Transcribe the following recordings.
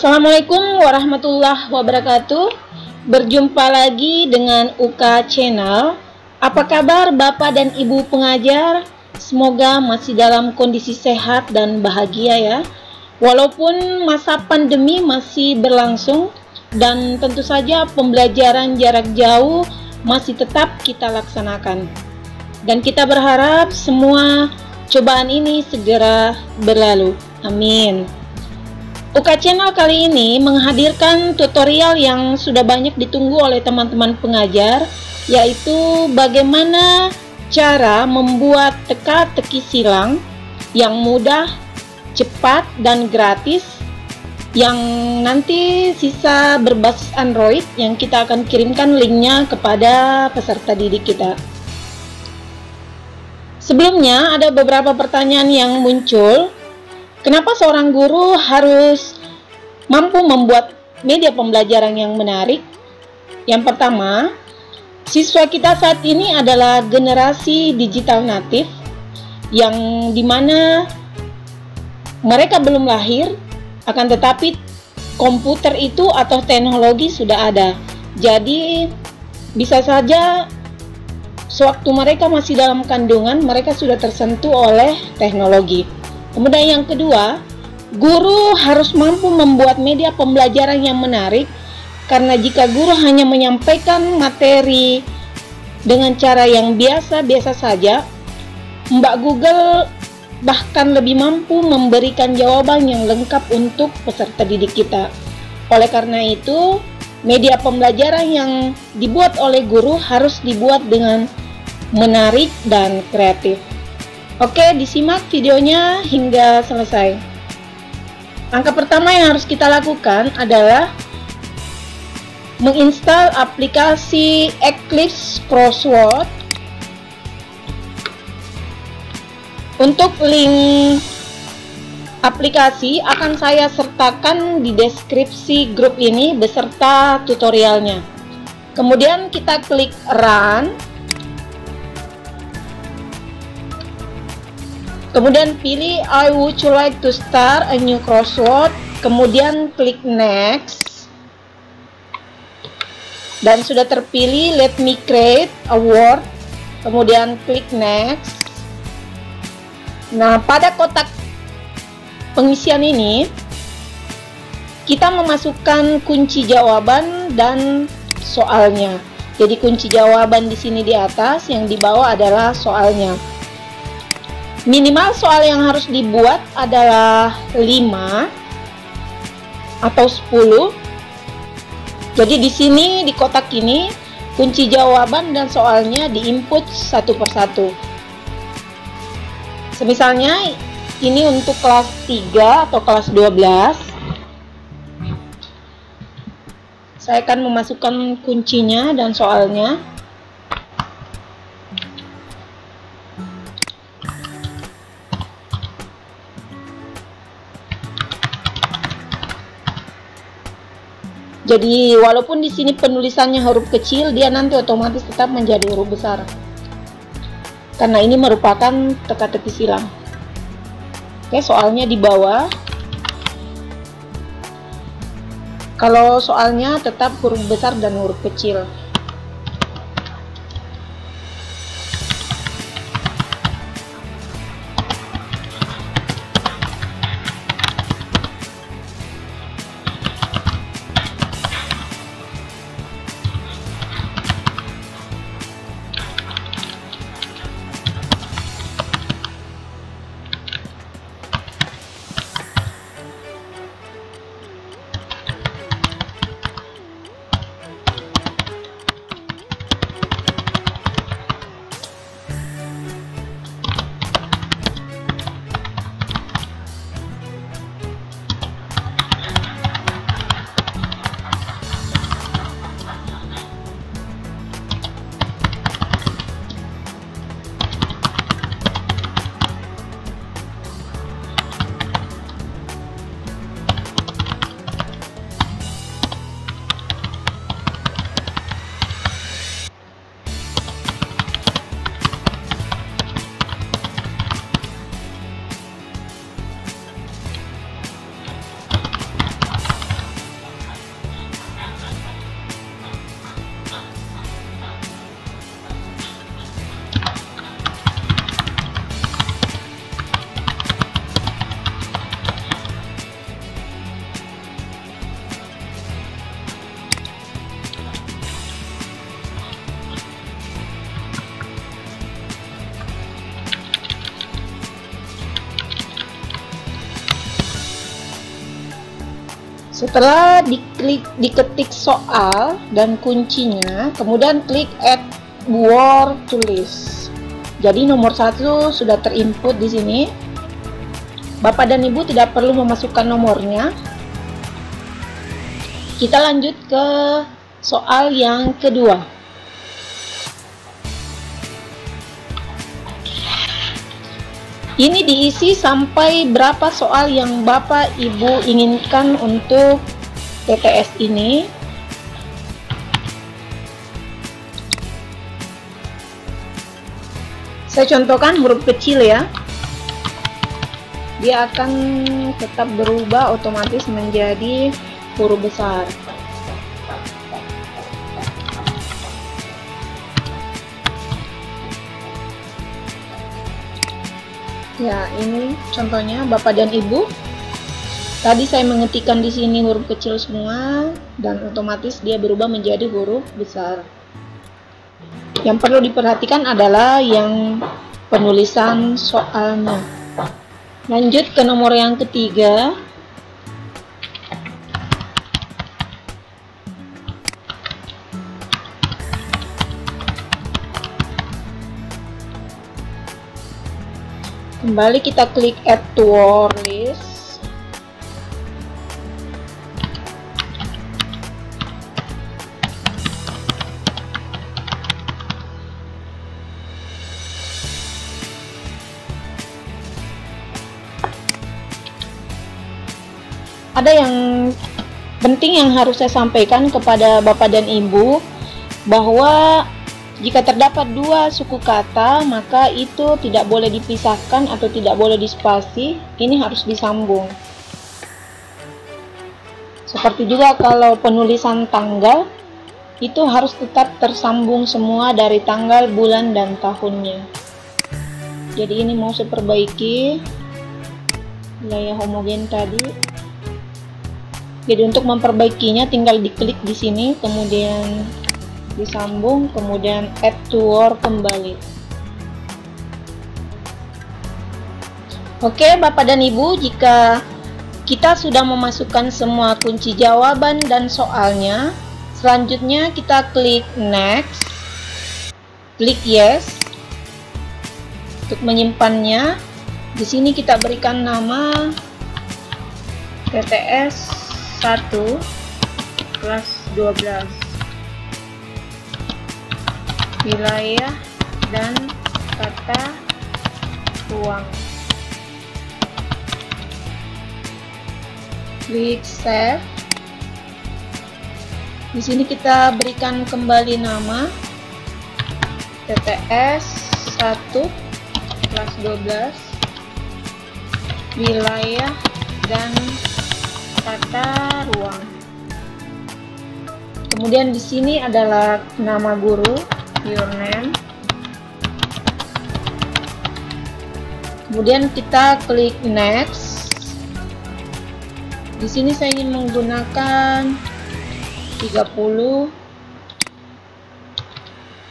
Assalamualaikum warahmatullahi wabarakatuh. Berjumpa lagi dengan UK Channel. Apa kabar Bapak dan Ibu pengajar? Semoga masih dalam kondisi sehat dan bahagia ya. Walaupun masa pandemi masih berlangsung dan tentu saja pembelajaran jarak jauh masih tetap kita laksanakan. Dan kita berharap semua cobaan ini segera berlalu. Amin. UK Channel kali ini menghadirkan tutorial yang sudah banyak ditunggu oleh teman-teman pengajar, yaitu bagaimana cara membuat teka-teki silang yang mudah, cepat, dan gratis, yang nanti sisa berbasis Android yang kita akan kirimkan linknya kepada peserta didik kita. Sebelumnya ada beberapa pertanyaan yang muncul. Kenapa seorang guru harus mampu membuat media pembelajaran yang menarik? Yang pertama, siswa kita saat ini adalah generasi digital natif, yang dimana mereka belum lahir, akan tetapi komputer itu atau teknologi sudah ada. Jadi bisa saja sewaktu mereka masih dalam kandungan, mereka sudah tersentuh oleh teknologi. Kemudian yang kedua, guru harus mampu membuat media pembelajaran yang menarik, karena jika guru hanya menyampaikan materi dengan cara yang biasa-biasa saja, Mbak Google bahkan lebih mampu memberikan jawaban yang lengkap untuk peserta didik kita. Oleh karena itu, media pembelajaran yang dibuat oleh guru harus dibuat dengan menarik dan kreatif. Oke, disimak videonya hingga selesai. Langkah pertama yang harus kita lakukan adalah menginstal aplikasi Eclipse Crossword. Untuk link aplikasi akan saya sertakan di deskripsi grup ini beserta tutorialnya. Kemudian kita klik Run. Kemudian pilih I would like to start a new crossword. Kemudian klik Next. Dan sudah terpilih Let me create a word. Kemudian klik Next. Nah, pada kotak pengisian ini kita memasukkan kunci jawaban dan soalnya. Jadi kunci jawaban di sini di atas, yang di bawah adalah soalnya. Minimal soal yang harus dibuat adalah 5 atau 10. Jadi di sini di kotak ini kunci jawaban dan soalnya diinput satu persatu. Semisalnya ini untuk kelas 3 atau kelas 12. Saya akan memasukkan kuncinya dan soalnya. Jadi walaupun di sini penulisannya huruf kecil, dia nanti otomatis tetap menjadi huruf besar. Karena ini merupakan teka-teki silang. Oke, soalnya di bawah. Kalau soalnya tetap huruf besar dan huruf kecil. Setelah diketik soal dan kuncinya, kemudian klik add word to list. Jadi nomor 1 sudah terinput di sini. Bapak dan Ibu tidak perlu memasukkan nomornya. Kita lanjut ke soal yang kedua. Ini diisi sampai berapa soal yang Bapak Ibu inginkan untuk TTS ini. Saya contohkan huruf kecil ya. Dia akan tetap berubah otomatis menjadi huruf besar. Ya, ini contohnya Bapak dan Ibu. Tadi saya mengetikkan di sini huruf kecil semua dan otomatis dia berubah menjadi huruf besar. Yang perlu diperhatikan adalah yang penulisan soalnya. Lanjut ke nomor yang ketiga. Kembali kita klik add to word list. Ada yang penting yang harus saya sampaikan kepada Bapak dan Ibu, bahwa jika terdapat dua suku kata, maka itu tidak boleh dipisahkan atau tidak boleh dispasi. Ini harus disambung. Seperti juga kalau penulisan tanggal, itu harus tetap tersambung semua dari tanggal, bulan, dan tahunnya. Jadi ini mau saya perbaiki wilayah homogen tadi. Jadi untuk memperbaikinya tinggal diklik di sini, kemudian disambung, kemudian add to word kembali. Oke Bapak dan Ibu, jika kita sudah memasukkan semua kunci jawaban dan soalnya, selanjutnya kita klik next, klik yes. Untuk menyimpannya, di sini kita berikan nama TTS 1 kelas 12. Wilayah dan tata ruang. Klik save. Di sini kita berikan kembali nama TTS 1 kelas 12, wilayah dan tata ruang. Kemudian di sini adalah nama guru, your name. Kemudian kita klik next. Di sini saya ingin menggunakan 30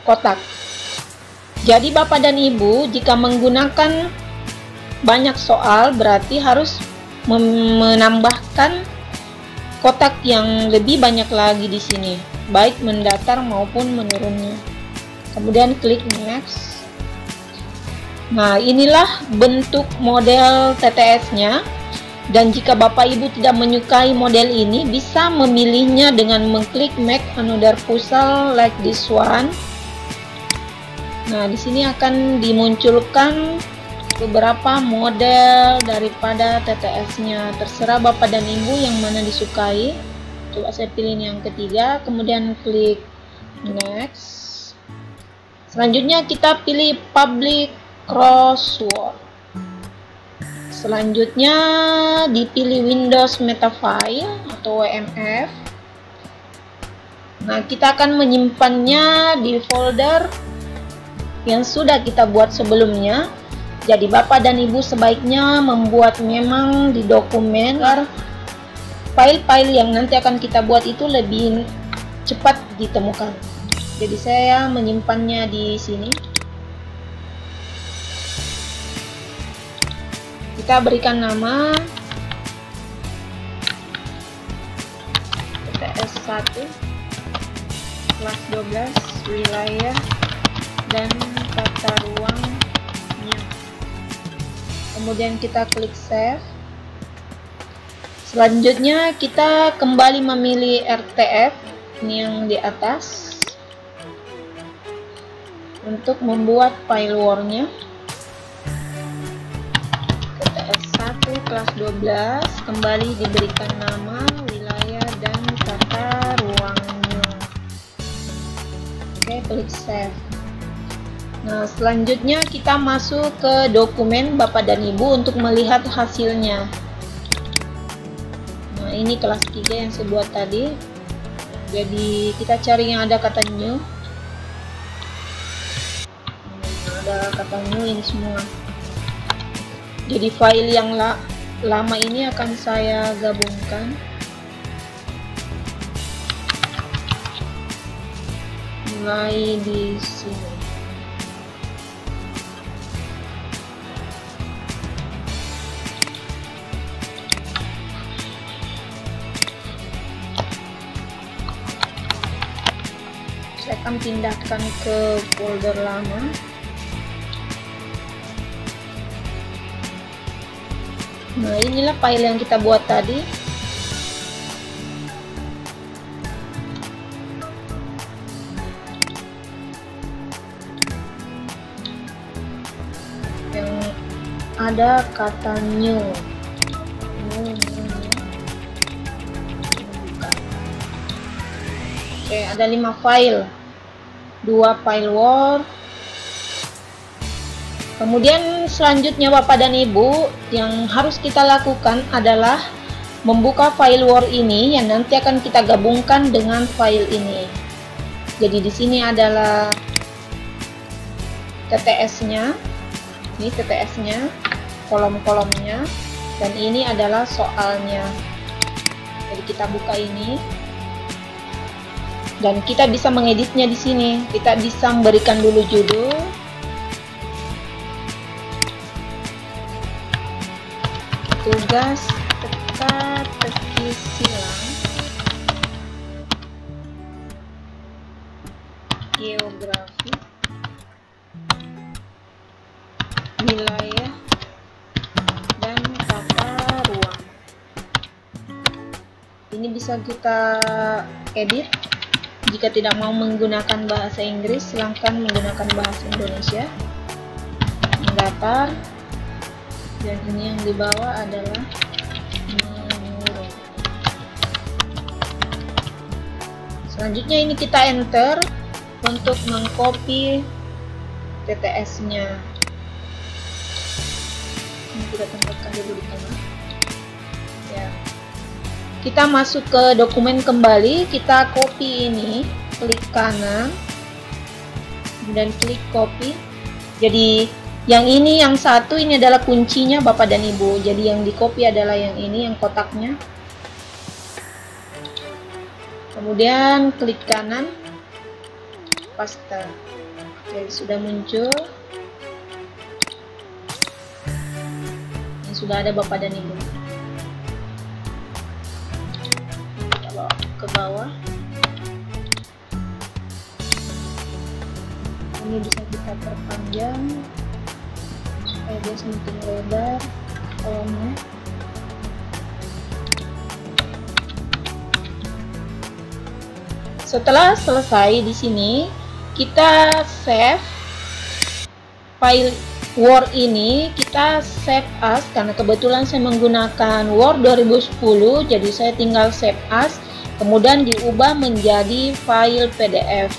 kotak. Jadi Bapak dan Ibu, jika menggunakan banyak soal berarti harus menambahkan kotak yang lebih banyak lagi di sini, baik mendatar maupun menurunnya. Kemudian klik next. Nah, inilah bentuk model TTS-nya. Dan jika Bapak Ibu tidak menyukai model ini, bisa memilihnya dengan mengklik make another puzzle like this one. Nah, di sini akan dimunculkan beberapa model daripada TTS-nya. Terserah Bapak dan Ibu yang mana disukai. Coba saya pilih yang ketiga, kemudian klik next. Selanjutnya kita pilih public crossword. Selanjutnya dipilih Windows Metafile atau WMF. Nah, kita akan menyimpannya di folder yang sudah kita buat sebelumnya. Jadi Bapak dan Ibu sebaiknya membuat memang di dokumen agar file-file yang nanti akan kita buat itu lebih cepat ditemukan. Jadi saya menyimpannya di sini. Kita berikan nama 1 kelas 12 wilayah dan tata ruangnya. Kemudian kita klik save. Selanjutnya kita kembali memilih RTF, ini yang di atas, untuk membuat file war-nya. TTS 1 kelas 12 kembali diberikan nama, wilayah, dan tata ruangnya. Oke, klik save. Nah, selanjutnya kita masuk ke dokumen Bapak dan Ibu untuk melihat hasilnya. Nah, ini kelas 3 yang saya buat tadi. Jadi kita cari yang ada kata new. Ada kata new ini semua. Jadi file yang lama ini akan saya gabungkan. Mulai di sini. Saya akan pindahkan ke folder lama. Nah, inilah file yang kita buat tadi. Yang ada kata new. Oke, ada 5 file. 2 file war. Kemudian selanjutnya Bapak dan Ibu, yang harus kita lakukan adalah membuka file war ini yang nanti akan kita gabungkan dengan file ini. Jadi di sini adalah TTS-nya. Ini TTS-nya, kolom-kolomnya, dan ini adalah soalnya. Jadi kita buka ini. Dan kita bisa mengeditnya di sini. Kita bisa memberikan dulu judul, tugas teka-teki silang, geografi, wilayah, dan tata ruang. Ini bisa kita edit. Jika tidak mau menggunakan bahasa Inggris, silahkan menggunakan bahasa Indonesia. Mendatar. Dan ini yang di bawah adalah menurut. Selanjutnya ini kita enter untuk mengcopy TTS-nya. Ini kita tempatkan dulu di tengah. Ya. Kita masuk ke dokumen kembali, kita copy ini, klik kanan, dan klik copy. Jadi yang ini, yang satu ini adalah kuncinya Bapak dan Ibu. Jadi yang di copy adalah yang ini, yang kotaknya. Kemudian klik kanan, paste. Oke, sudah muncul. Ini sudah ada Bapak dan Ibu. Ke bawah. Ini bisa kita perpanjang supaya dia semakin lebar kolomnya. Setelah selesai di sini, kita save file Word ini. Kita save as, karena kebetulan saya menggunakan Word 2010, jadi saya tinggal save as. Kemudian diubah menjadi file PDF.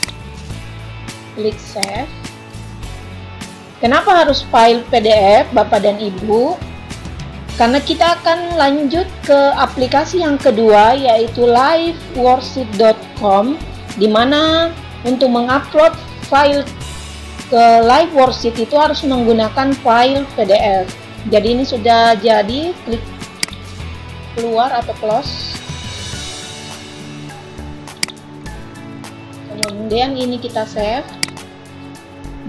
Klik save. Kenapa harus file PDF, Bapak dan Ibu? Karena kita akan lanjut ke aplikasi yang kedua, yaitu liveworksheet.com, di mana untuk mengupload file ke Live Worksheet itu harus menggunakan file PDF. Jadi ini sudah jadi, klik keluar atau close. Kemudian ini kita save.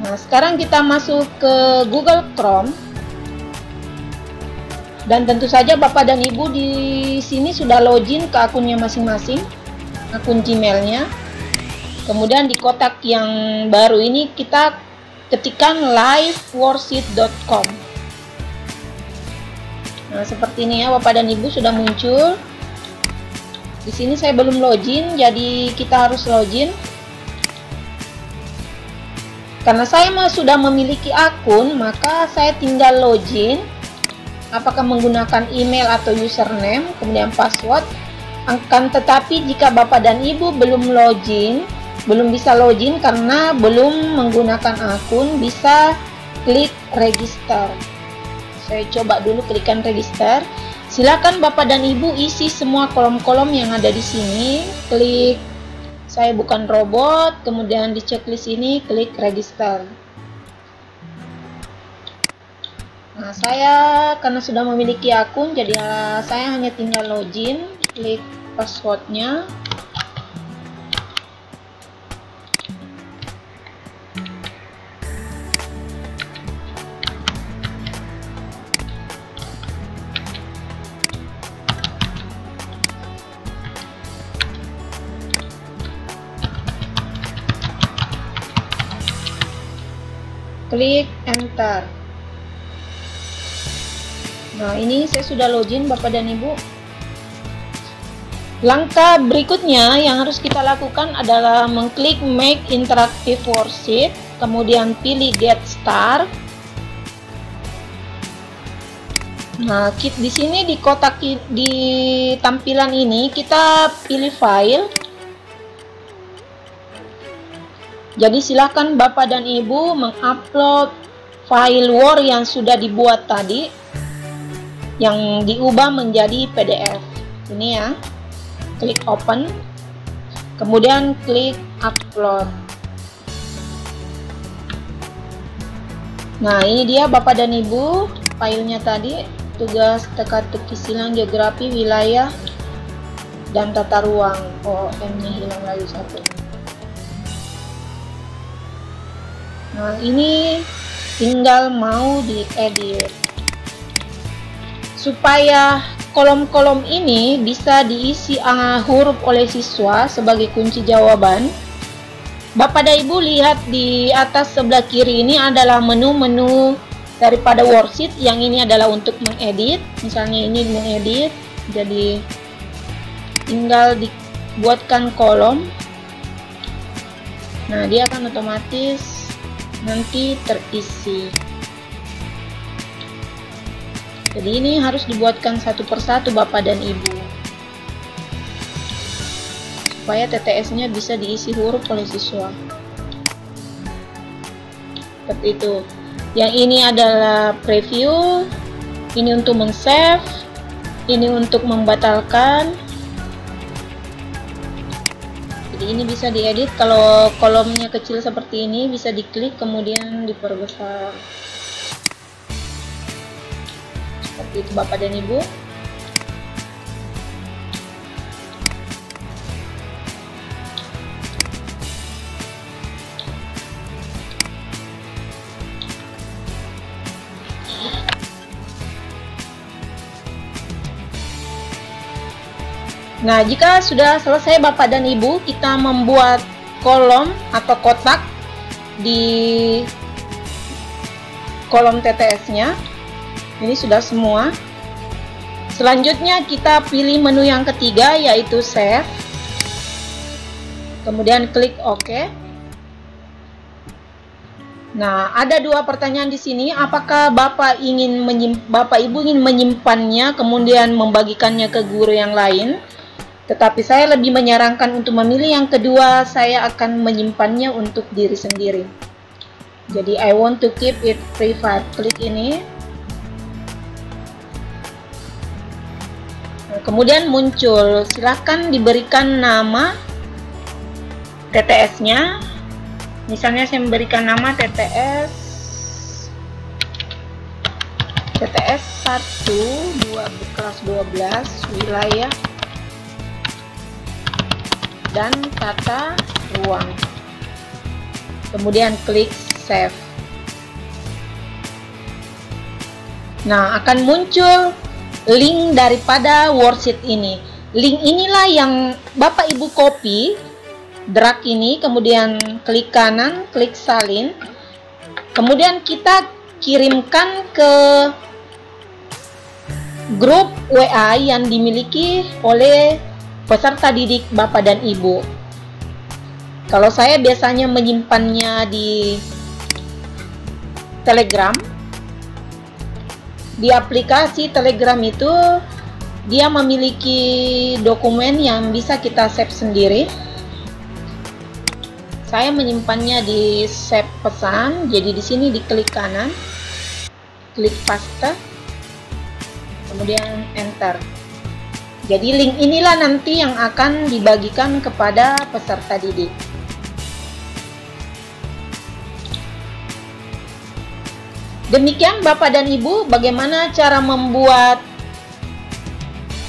Nah, sekarang kita masuk ke Google Chrome. Dan tentu saja Bapak dan Ibu di sini sudah login ke akunnya masing-masing. akun Gmailnya. Kemudian di kotak yang baru ini kita ketikkan liveworksheet.com. Nah, seperti ini ya, Bapak dan Ibu sudah muncul. Di sini saya belum login, jadi kita harus login. Karena saya sudah memiliki akun, maka saya tinggal login. Apakah menggunakan email atau username, kemudian password. Akan tetapi jika Bapak dan Ibu belum bisa login karena belum menggunakan akun, bisa klik register. Saya coba dulu klikkan register. Silakan Bapak dan Ibu isi semua kolom-kolom yang ada di sini. Klik saya bukan robot, kemudian di checklist ini klik register. Nah, saya karena sudah memiliki akun, jadi saya hanya tinggal login, klik passwordnya. Klik enter. Nah, ini saya sudah login Bapak dan Ibu. Langkah berikutnya yang harus kita lakukan adalah mengklik make interactive worksheet, kemudian pilih get start. Nah, di sini di kotak di tampilan ini kita pilih file. Jadi silakan Bapak dan Ibu mengupload file Word yang sudah dibuat tadi, yang diubah menjadi PDF. Ini ya, klik open, kemudian klik upload. Nah, ini dia Bapak dan Ibu filenya tadi, tugas teka-teki silang geografi, wilayah, dan tata ruang. Oh, M-nya hilang lagi satu. Nah, ini tinggal mau diedit. Supaya kolom-kolom ini bisa diisi huruf oleh siswa sebagai kunci jawaban, Bapak dan Ibu lihat di atas sebelah kiri ini adalah menu-menu daripada worksheet. Yang ini adalah untuk mengedit. Misalnya ini mengedit, jadi tinggal dibuatkan kolom. Nah, dia akan otomatis nanti terisi. Jadi ini harus dibuatkan satu persatu Bapak dan Ibu, supaya TTS-nya bisa diisi huruf oleh siswa. Seperti itu. Yang ini adalah preview, ini untuk men-save, ini untuk membatalkan. Jadi ini bisa diedit. Kalau kolomnya kecil seperti ini bisa diklik kemudian diperbesar. Seperti itu Bapak dan Ibu. Nah, jika sudah selesai Bapak dan Ibu, kita membuat kolom atau kotak di kolom TTS-nya. Ini sudah semua. Selanjutnya kita pilih menu yang ketiga, yaitu save. Kemudian klik OK. Nah, ada dua pertanyaan di sini. Apakah Bapak Ibu ingin menyimpannya kemudian membagikannya ke guru yang lain? Tetapi saya lebih menyarankan untuk memilih yang kedua. Saya akan menyimpannya untuk diri sendiri. Jadi I want to keep it private. Klik ini. Nah, kemudian muncul, silahkan diberikan nama TTS-nya. Misalnya saya memberikan nama TTS 1 kelas 12 wilayah dan tata ruang. Kemudian klik save. Nah, akan muncul link daripada worksheet ini. Link inilah yang Bapak Ibu copy, drag ini, kemudian klik kanan, klik salin, kemudian kita kirimkan ke grup WA yang dimiliki oleh peserta didik Bapak dan Ibu. Kalau saya biasanya menyimpannya di Telegram. Di aplikasi Telegram itu dia memiliki dokumen yang bisa kita save sendiri. Saya menyimpannya di save pesan. Jadi di sini diklik kanan, klik paste, kemudian enter. Jadi link inilah nanti yang akan dibagikan kepada peserta didik. Demikian Bapak dan Ibu, bagaimana cara membuat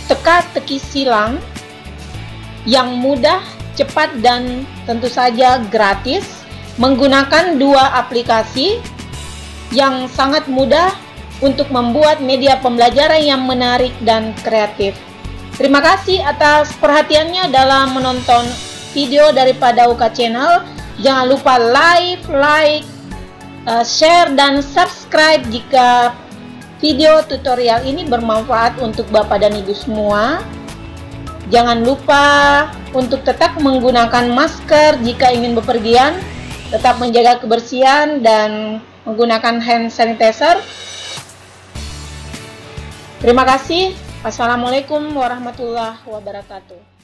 teka-teki silang yang mudah, cepat, dan tentu saja gratis menggunakan dua aplikasi yang sangat mudah untuk membuat media pembelajaran yang menarik dan kreatif. Terima kasih atas perhatiannya dalam menonton video daripada UK Channel. Jangan lupa like, share, dan subscribe jika video tutorial ini bermanfaat untuk Bapak dan Ibu semua. Jangan lupa untuk tetap menggunakan masker jika ingin bepergian, tetap menjaga kebersihan dan menggunakan hand sanitizer. Terima kasih. Wassalamualaikum warahmatullahi wabarakatuh.